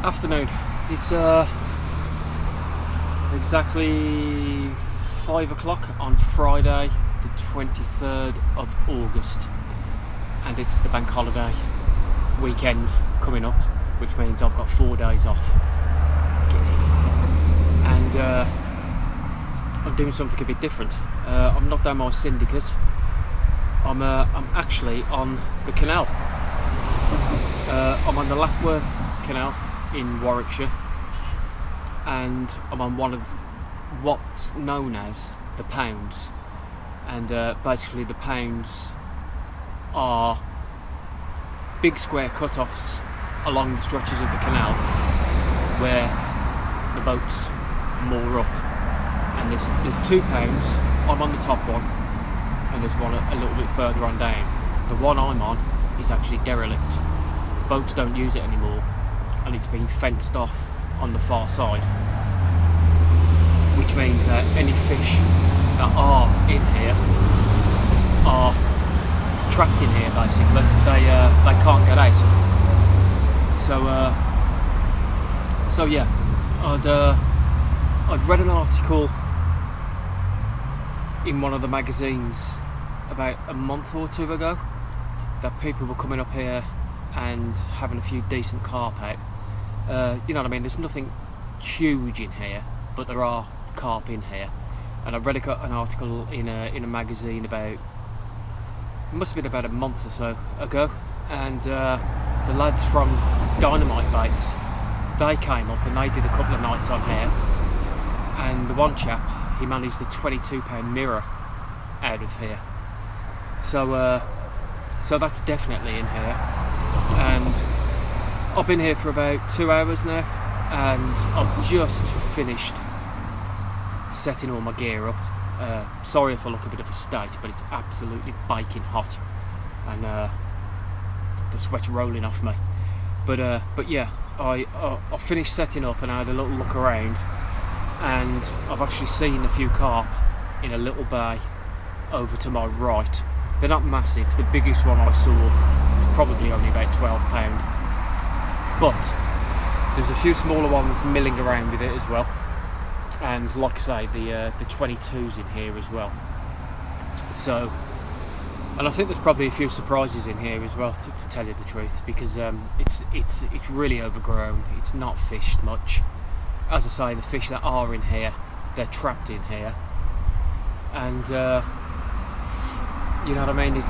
Afternoon. It's exactly 5 o'clock on Friday the 23rd of August, and it's the bank holiday weekend coming up, which means I've got 4 days off. Get in. And I'm doing something a bit different. I'm not down my syndicate. I'm actually on the canal. I'm on the Lapworth canal in Warwickshire, and I'm on one of what's known as the pounds, and basically the pounds are big square cut-offs along the stretches of the canal where the boats moor up, and there's 2 pounds. I'm on the top one, and there's one a little bit further on down. The one I'm on is actually derelict. Boats don't use it anymore, and it's been fenced off on the far side, which means that any fish that are in here are trapped in here. Basically, they can't get out. So yeah, I'd read an article in one of the magazines about a month or 2 ago that people were coming up here and having a few decent carp out. You know what I mean? There's nothing huge in here, but there are carp in here. And I read an article in a magazine about, it must have been about a month or so ago, and the lads from Dynamite Baits, they came up and they did a couple of nights on here, and the one chap, he managed a 22-pound mirror out of here. So that's definitely in here. And I've been here for about 2 hours now, and I've just finished setting all my gear up. Sorry if I look a bit of a state, but it's absolutely baking hot, and the sweat's rolling off me. But yeah, I finished setting up, and I had a little look around, and I've actually seen a few carp in a little bay over to my right. They're not massive. The biggest one I saw was probably only about 12 pound, but there's a few smaller ones milling around with it as well, and like I say, the 22s in here as well. So, and I think there's probably a few surprises in here as well, to tell you the truth, because it's really overgrown. It's not fished much. As I say, the fish that are in here, they're trapped in here, and you know what I mean?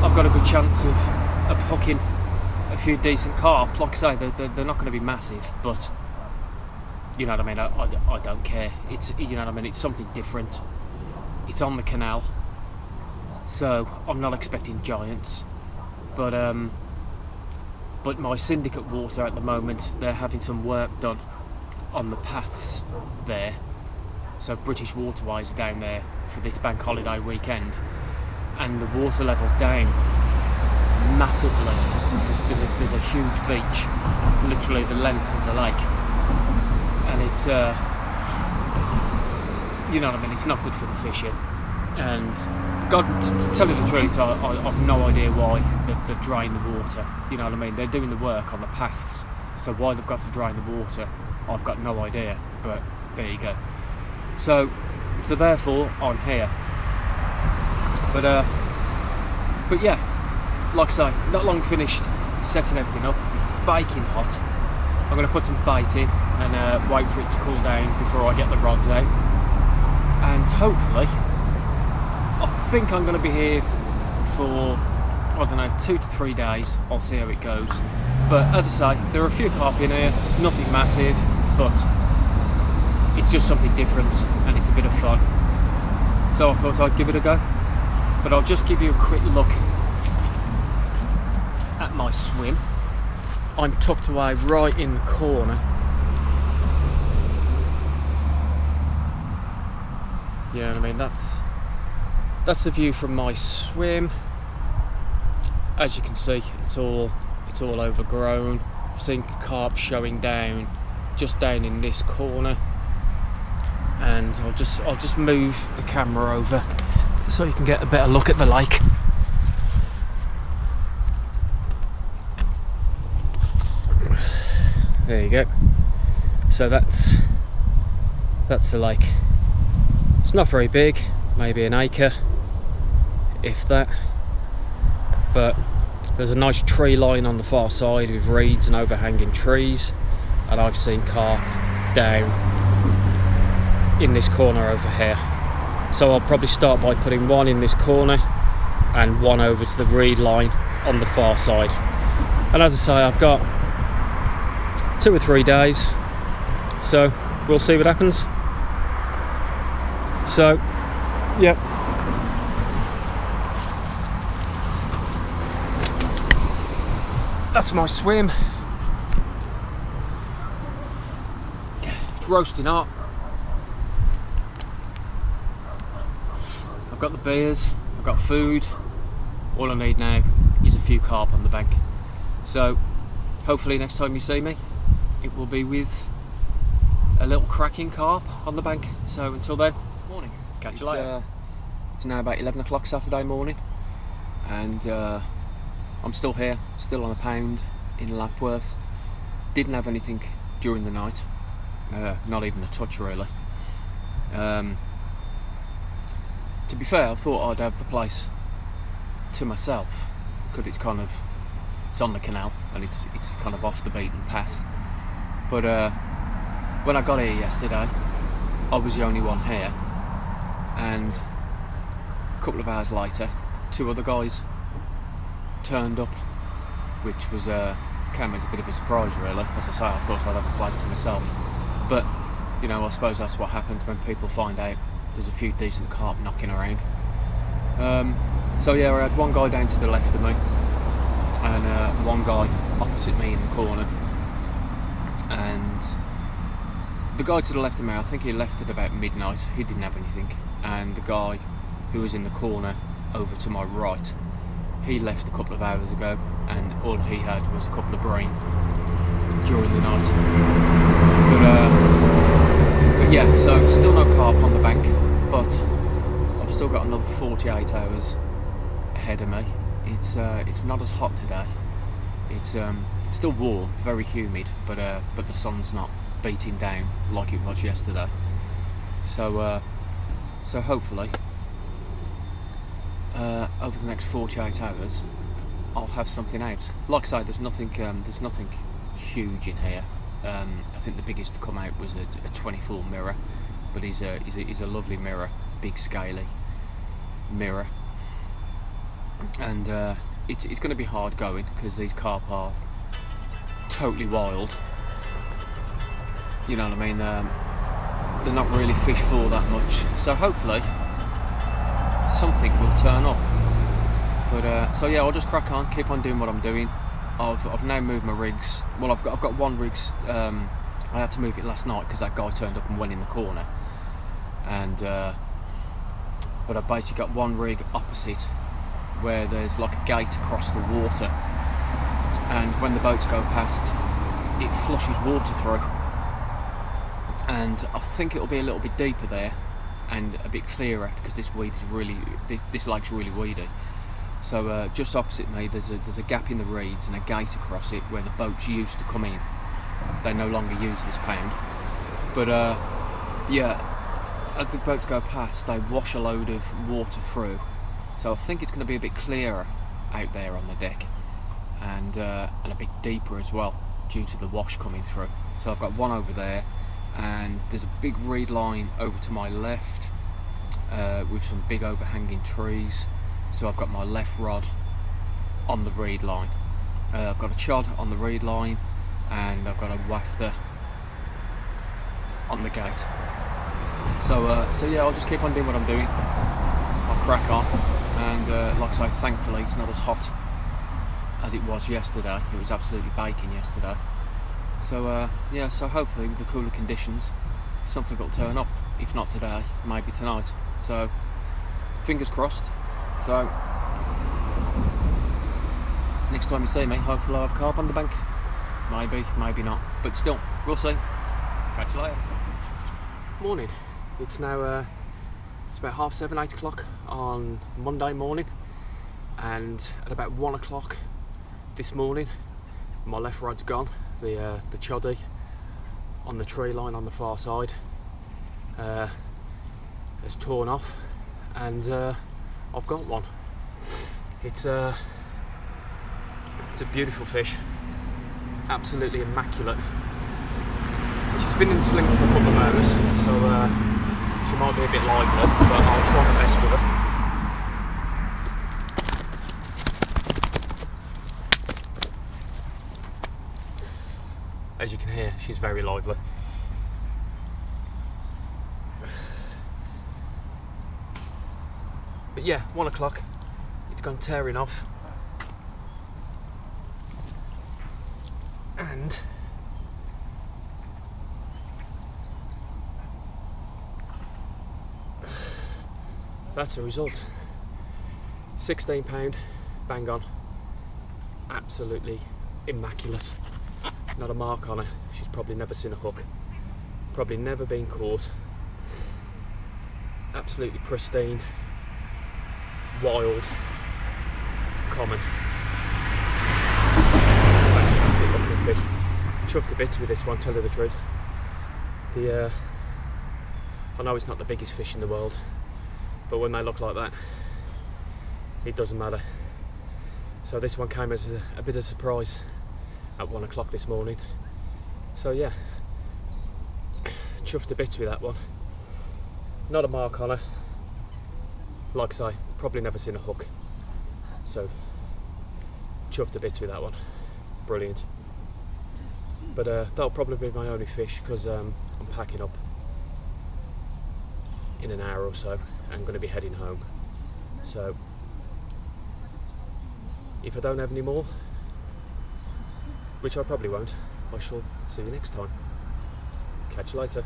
I've got a good chance of hooking a few decent carp. Like I say, they're not going to be massive, but you know what I mean? I don't care. It's, you know what I mean? It's something different. It's on the canal, so I'm not expecting giants. But my syndicate water at the moment, they're having some work done on the paths there. So British Waterways are down there for this bank holiday weekend, and the water level's down massively. There's a huge beach, literally the length of the lake, and it's you know what I mean, it's not good for the fishing. And God, to tell you the truth, I've no idea why they've drained the water. You know what I mean? They're doing the work on the paths, so why they've got to drain the water, I've got no idea, but there you go. So therefore I'm here. But yeah, like I say, not long finished setting everything up. It's baking hot. I'm going to put some bait in and wait for it to cool down before I get the rods out. And hopefully, I think I'm going to be here for, I don't know, 2 to 3 days. I'll see how it goes. But as I say, there are a few carp in here, nothing massive, but it's just something different, and it's a bit of fun. So I thought I'd give it a go. But I'll just give you a quick look at my swim. I'm tucked away right in the corner. You know what I mean? That's the view from my swim. As you can see, it's all overgrown. I've seen carp showing down just down in this corner, and I'll just move the camera over so you can get a better look at the lake. There you go. So that's the lake. It's not very big, maybe an acre, if that. But there's a nice tree line on the far side with reeds and overhanging trees, and I've seen carp down in this corner over here. So I'll probably start by putting one in this corner and one over to the reed line on the far side. And as I say, I've got 2 or 3 days, so we'll see what happens. So, yeah. That's my swim. It's roasting hot. I've got the beers, I've got food. All I need now is a few carp on the bank. So, hopefully next time you see me, it will be with a little cracking carp on the bank. So until then, morning. Catch you later. It's now about 11 o'clock Saturday morning, and I'm still here, still on a pound in Lapworth. Didn't have anything during the night, not even a touch really. To be fair, I thought I'd have the place to myself, because it's on the canal and it's kind of off the beaten path. But when I got here yesterday, I was the only one here, and a couple of hours later 2 other guys turned up, which was came as a bit of a surprise really. As I say, I thought I'd have a place to myself, but you know, I suppose that's what happens when people find out there's a few decent carp knocking around. So yeah, I had one guy down to the left of me and one guy opposite me in the corner, and the guy to the left of me, I think he left at about midnight. He didn't have anything, and the guy who was in the corner over to my right, he left a couple of hours ago, and all he had was a couple of brain during the night. But yeah, so still no carp on the bank, but I've still got another 48 hours ahead of me. It's not as hot today. It's still warm, very humid, but the sun's not beating down like it was yesterday. So hopefully over the next 48 hours I'll have something out. Like I say, there's nothing huge in here. I think the biggest to come out was a 24 mirror, but he's a lovely mirror, big scaly mirror, and it's going to be hard going because these carp are totally wild. You know what I mean? They're not really fished for that much, so hopefully something will turn up. But so yeah, I'll just crack on, keep on doing what I'm doing. I've now moved my rigs. Well, I've got one rig. I had to move it last night because that guy turned up and went in the corner, and but I've basically got one rig opposite where there's like a gate across the water, and when the boats go past, it flushes water through, and I think it'll be a little bit deeper there and a bit clearer because this lake's really weedy. So just opposite me there's a gap in the reeds and a gate across it where the boats used to come in. They no longer use this pound, but yeah, as the boats go past they wash a load of water through, so I think it's going to be a bit clearer out there on the deck, and a bit deeper as well due to the wash coming through. So I've got one over there, and there's a big reed line over to my left with some big overhanging trees. So I've got my left rod on the reed line, I've got a chod on the reed line, and I've got a wafter on the gate. So yeah, I'll just keep on doing what I'm doing. I'll crack on, and like I say, thankfully it's not as hot as it was yesterday. It was absolutely baking yesterday. So yeah, so hopefully with the cooler conditions something will turn up. If not today, maybe tonight. So fingers crossed. So next time you see me, hopefully I'll have carp on the bank. Maybe, maybe not, but still, we'll see. Catch you later. Morning. It's now it's about 7:30, 8 o'clock on Monday morning, and at about 1 o'clock this morning My left rod's gone. The choddy on the tree line on the far side has torn off, and I've got one. It's a beautiful fish, absolutely immaculate. She's been in the sling for a couple of hours, so she might be a bit lively, but I'll try my best with her. As you can hear, she's very lively. But yeah, 1 o'clock, it's gone tearing off. And that's the result. £16, bang on. Absolutely immaculate. Not a mark on her. She's probably never seen a hook. Probably never been caught. Absolutely pristine. Wild. Common. Fantastic looking fish. Chuffed to bits with this one, tell you the truth. I know it's not the biggest fish in the world, but when they look like that, it doesn't matter. So this one came as a bit of a surprise at 1 o'clock this morning. So yeah, chuffed to bits with that one. Not a mark on her. Like I say, probably never seen a hook. So chuffed to bits with that one. Brilliant. But that'll probably be my only fish, because I'm packing up in an hour or so. I'm going to be heading home. So if I don't have any more, which I probably won't, I shall see you next time. Catch you later.